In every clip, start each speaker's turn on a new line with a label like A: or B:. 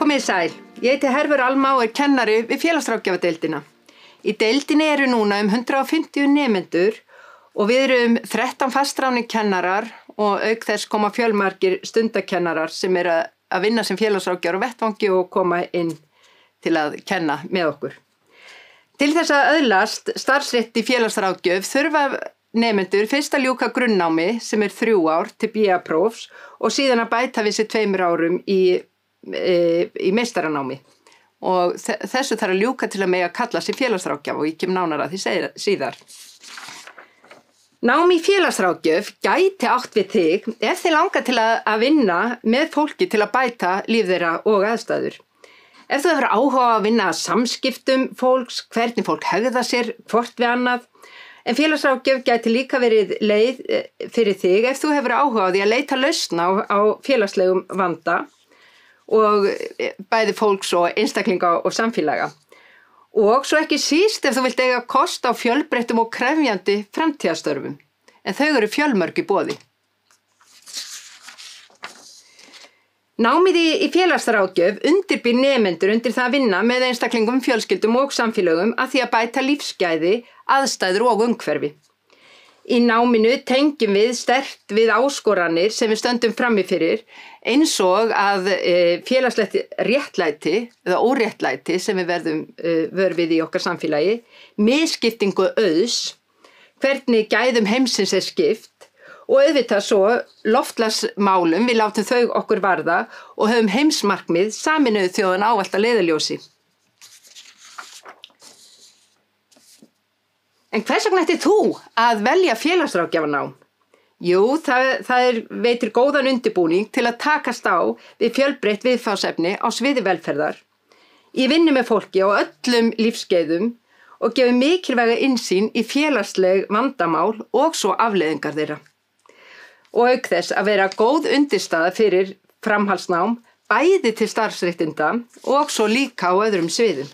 A: Komið sæl, ég heiti Hervör Alma og kennari við félagsráðgjafadeildina. Í deildinni eru núna 150 nemendur og við erum 13 fastráðnir kennarar og auk þess koma fjölmargir stundakennarar sem eru að vinna sem félagsráðgjafar á vettvangi og koma inn til að kenna með okkur. Til þess að öðlast starfsrétt í félagsráðgjöf þurfa nemendur fyrst að ljúka grunnnámi sem 3 ár til BA-prófs og síðan að bæta við sér 2 árum í meistaranámi. Og þessu þarf að ljúka til að mega kalla sig félagsráðgjaf og ég kem nánar að því síðar. Nám í félagsráðgjöf gæti átt við þig ef þið langar til að vinna með fólki til að bæta líf þeirra og aðstæður. Ef þú hefur áhuga að vinna að samskiptum fólks, hvernig fólk hegða sér hvort við annað, en félagsráðgjöf gæti líka verið leið fyrir þig ef þú hefur áhuga á því að leita lausna á félagslegum vanda og bæði fólks og einstaklinga og samfélaga. Og svo ekki síst ef þú vilt eiga kost á fjölbreyttum og krefjandi framtíðarstörfum, en þau eru fjölmörg í boði. Námið í félagsráðgjöf undirbýr nemendur undir það að vinna með einstaklingum, fjölskyldum og samfélögum að því að bæta lífsgæði, aðstæður og umhverfi. Í náminu tengjum við sterkt við áskoranir sem við stöndum frammi fyrir, eins og að félagslegt réttlæti eða óréttlæti sem við verðum vör við í okkar samfélagi, misskiptingu auðs, hvernig gæðum heimsins skipt og auðvitað svo loftslagsmálum, við látum þau okkur varða og höfum heimsmarkmið Sameinuðu þjóðanna ávallt að leiðarljósi. En hvers vegna ættir þú að velja félagsráðgjafanám? Jú, það veitir góðan undirbúning til að takast á við fjölbreytt viðfangsefni á sviði velferðar. Ég vinni með fólki á öllum lífskeiðum og gefur mikilvæga innsýn í félagsleg vandamál og svo afleiðingar þeirra. Og auk þess að vera góð undirstaða fyrir framhaldsnám, bæði til starfsréttinda og svo líka á öðrum sviðum.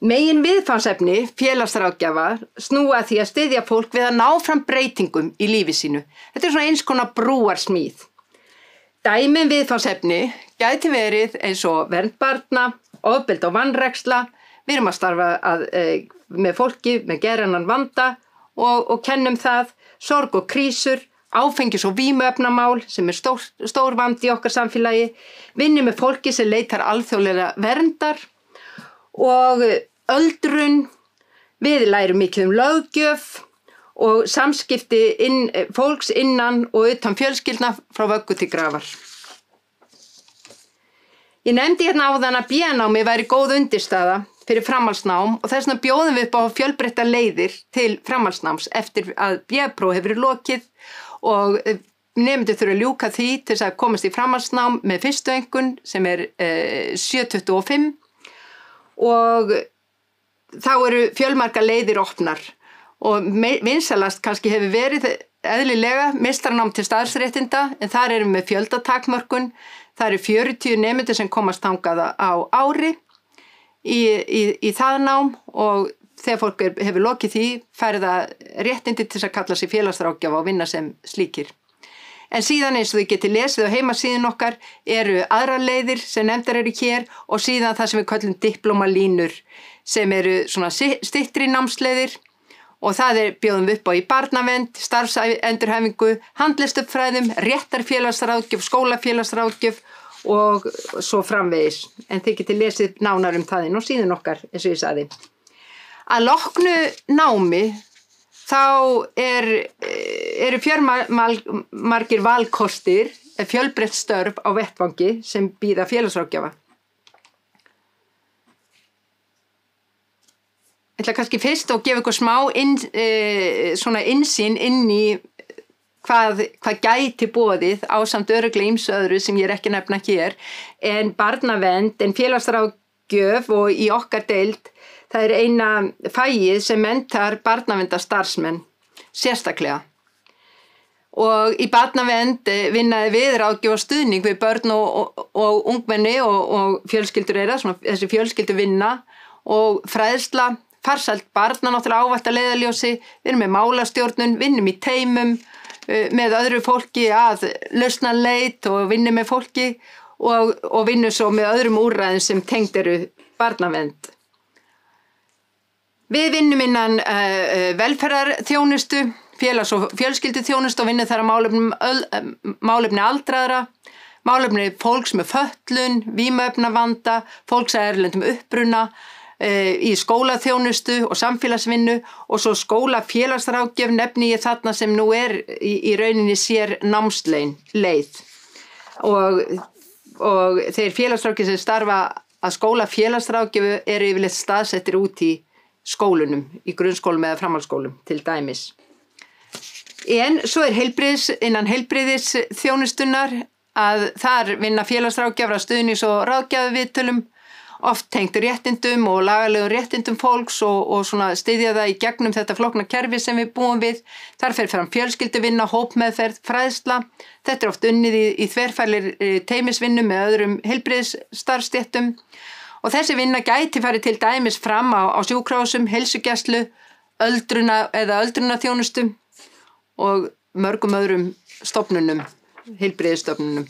A: Megin viðfangsefni félagsráðgjafar snúa að því að styðja fólk við að ná fram breytingum í lífi sínu. Þetta svona eins konar brúarsmíð. Dæmi viðfangsefni gæti verið eins og vernd barna, ofbeldi og vanræksla. Við erum að starfa með fólki með geðrænan vanda og kennum það, sorg og krísur, áfengis- og vímuefnamál sem stór vandi í okkar samfélagi, vinnum með fólki sem leitar alþjóðlega verndar og öldrun, við lærum mikið löggjöf og samskipti fólks innan og utan fjölskyldna frá vöggu til grafar. Ég nefndi hérna áðan að BA-námi væri góð undirstaða fyrir framhaldsnám og þess vegna bjóðum við upp á fjölbreyttar leiðir til framhaldsnáms eftir að BA-próf hefur verið lokið og nemendur þurfa að ljúka því til þess að komast í framhaldsnám með fyrstu einkunn sem 7.25 og þá eru fjölmargar leiðir opnar og vinsælast kannski hefur verið eðlilega meistaranám til starfsréttinda en þar erum við með fjöldatakmörkun. Það eru 40 nemendur sem komast þangað á ári í það nám og þegar fólk hefur lokið því fær það réttindi til að kalla sig félagsráðgjafa og vinna sem slíkir. En síðan eins og þið getið lesið á heimasíðun okkar eru aðrar leiðir sem nefndar eru hér og síðan það sem við köllum diplómalínur sem eru svona styttri námsleiðir og það bjóðum við upp á í barnavernd, starfsendurhæfingu, handlestuppfræðum, réttarfélagsráðgjöf, skólafélagsráðgjöf og svo framvegis. En þið getið lesið nánar það inn á síðun okkar eins og ég sagði. Að loknu námi þá eru fjölmargir valkostir, fjölbreytt störf á vettvangi sem bíða félagsráðgjafa. Ég ætla kannski fyrst að gefa ykkur smá innsýn inn í hvað gæti boðið ásamt örugglega ýmsu öðru sem ég ekki nefna hér, en barnavernd, en félagsráðgjöf og í okkar deild, það eina fagið sem menntar barnaverndarstarfsmenn sérstaklega. Og í barnavernd vinnaði við ráðgjöf og stuðning við börn og ungmenni og fjölskyldur þessi fjölskyldur vinna og fræðsla, farsæld barna náttúrulega ávallt að leiðarljósi, við erum með málastjórnun, vinnum í teymum með öðru fólki að lausnarleit og vinnum með fólki og vinnur svo með öðrum úrræðum sem tengd eru barnavernd. Við vinnum innan velferðarþjónustu, félags- og fjölskylduþjónustu og vinnum þar að málefni aldraðra, málefni fólks með fötlun, vímuefnavanda, fólks að erlendum uppruna, í skólaþjónustu og samfélagsvinnu og svo skólafélagsráðgjöf nefni ég þarna sem nú í rauninni sér námsleið. Og þeir félagsráðgjöf sem starfa að skólafélagsráðgjöfu eru yfirleitt staðsettir út í skólunum, í grunnskólum eða framhaldsskólum til dæmis. En svo innan heilbrigðisþjónustunnar að þar vinna félagsráðgjafar að stuðnings- og ráðgjafarviðtölum, oft tengt réttindum og lagalegum réttindum fólks og svona styðja það í gegnum þetta flókna kerfi sem við búum við. Þar fer fram fjölskylduvinna, hópmeðferð, fræðsla. Þetta oft unnið í þverfælir teymisvinnu með öðrum heilbrigðisstarfsstéttum. Og þessi vinna gæti farið til dæmis fram á sjúkrahúsum, heilsugæslu, öldrunarþjónustu og mörgum öðrum stofnunum, heilbrigðisstofnunum.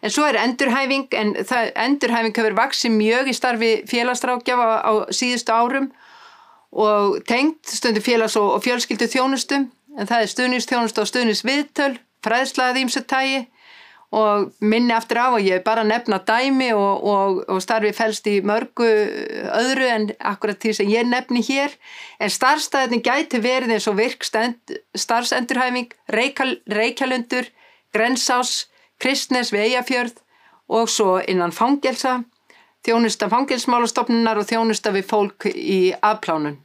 A: En svo endurhæfing, endurhæfing hefur vaxið mjög í starfi félagsráðgjafa á síðustu árum og tengt stundum félags- og fjölskylduþjónustu, en það stuðningsþjónustu og stuðningsviðtöl, fræðsla af ýmsu tagi og minni aftur á að ég bara nefna dæmi og starfi felst í mörgu öðru en akkurat því sem ég nefni hér, en starfstæðin gæti verið eins og virk starfsendurhæfing, Reykjalundur, Grensás, Kristnes við Eyjafjörð og svo innan fangelsa, þjónusta fangelsismálastofnunar og þjónusta við fólk í afplánun.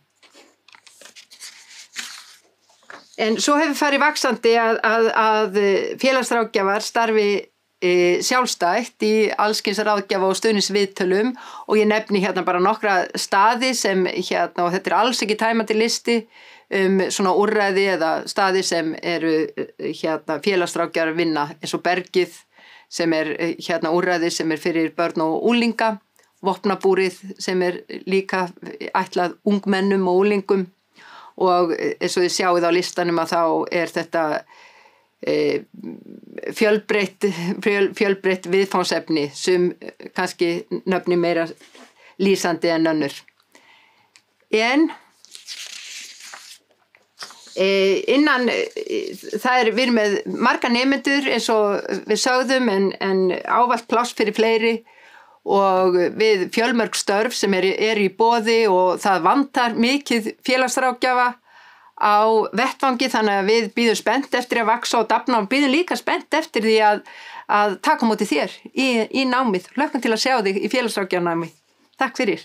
A: En svo hefur farið vaxandi að félagsráðgjafar starfi sjálfstætt í allskyns ráðgjafa og stuðningsviðtölum og ég nefni hérna bara nokkra staði sem hérna, og þetta alls ekki tæmandi listi svona úrræði eða staði sem eru hérna félagsráðgjafar vinna eins og Bergið sem hérna úrræði sem fyrir börn og unglinga, Vopnabúrið sem líka ætlað ungmennum og unglingum og eins og þið sjáið á listanum að þá þetta fjölbreytt viðfangsefni sem kannski nöfni meira lýsandi en önnur. En við erum með marga nemendur eins og við sögðum en ávallt pláss fyrir fleiri og við fjölmörg störf sem eru í boði og það vantar mikið félagsráðgjafa á vettvangi þannig að við bíðum spennt eftir að vaxa og dafna og bíðum líka spennt eftir því að taka á móti þér í námið. Hlökkum til að sjá þig í félagsráðgjafarnámi. Takk fyrir.